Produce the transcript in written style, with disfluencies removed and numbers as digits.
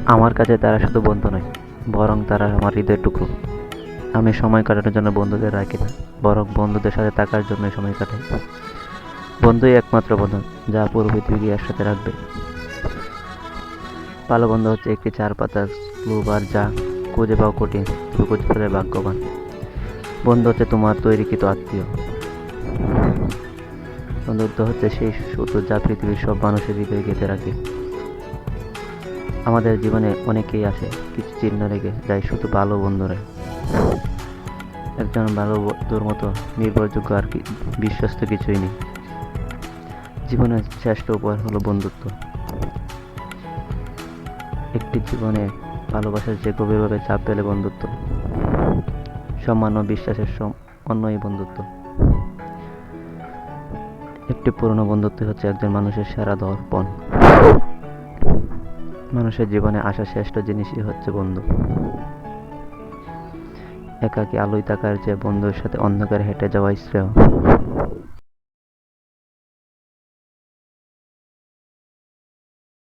আমার কাছে তারা শুধু বন্ধু নয়, বরং তারা আমার হৃদয়ের টুকরো। আমি সময় কাটানোর জন্য বন্ধুদের রাখি না, বরং বন্ধুদের সাথে থাকার জন্যই সময় কাটাই। বন্ধুই একমাত্র বন্ধন যা পুরো পৃথিবীকে একসাথে রাখবে। ভালো বন্ধু হচ্ছে একটি চার পাতার ক্লুব, আর যা খুঁজে পাওয়া কঠিন, তবে খুঁজে পেলে ভাগ্যবান। বন্ধু হচ্ছে তোমার তৈরিকৃত আত্মীয়। বন্ধুত্ব হচ্ছে সেই সুতো যা পৃথিবীর সব মানুষের হৃদয়ে গেঁথে রাখে। আমাদের জীবনে অনেকেই আসে কিছু চিহ্ন রেখে যায়, শুধু ভালো বন্ধুরাই। একজন ভালো বন্ধুর মতো নির্ভরযোগ্য আর কি বিশ্বস্ত কিছুই নেই। জীবনের শ্রেষ্ঠ উপহার হলো বন্ধুত্ব। একটি জীবনে ভালোবাসার যে গভীরভাবে চাপ ফেলে বন্ধুত্ব। সম্মান ও বিশ্বাসের সমন্বয়ই বন্ধুত্ব। একটি পুরনো বন্ধুত্ব হচ্ছে একজন মানুষের সেরা দর্পণ। মানুষের জীবনে আসা শ্রেষ্ঠ জিনিসই হচ্ছে বন্ধু। একাকী আলোয় থাকার চেয়ে বন্ধুর সাথে অন্ধকারে হেঁটে যাওয়াই শ্রেয়।